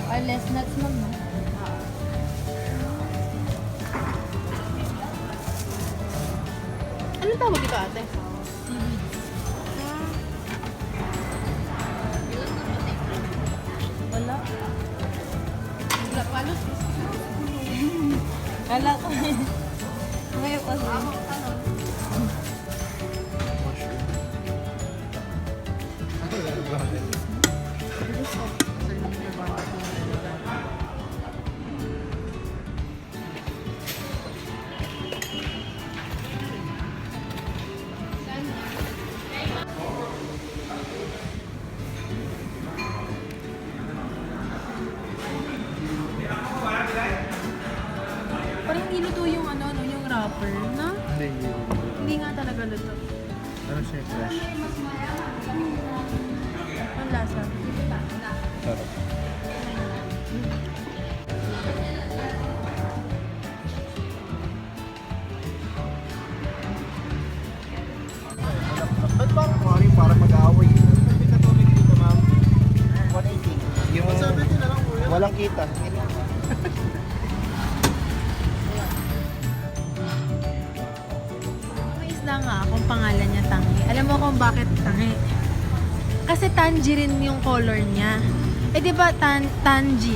Or less nuts mo, no? Ano tawag dito, ate? Wala. Wala, palos. Wala ko. Ngayon kasi. Parang hindi luto yung ano, no, yung wrapper, na? Hindi. Hindi nga talaga luto. Ano siya fresh? Ang lasa. Sarap. Ba't parang kumari para mag-away? May katulog dito, ma'am. 180. Yung walang kita. May isda nga akong pangalan niya Tangi. Alam mo kung bakit Tangi? Kasi tangerine yung color niya. Eh di ba Tangi? Tangi.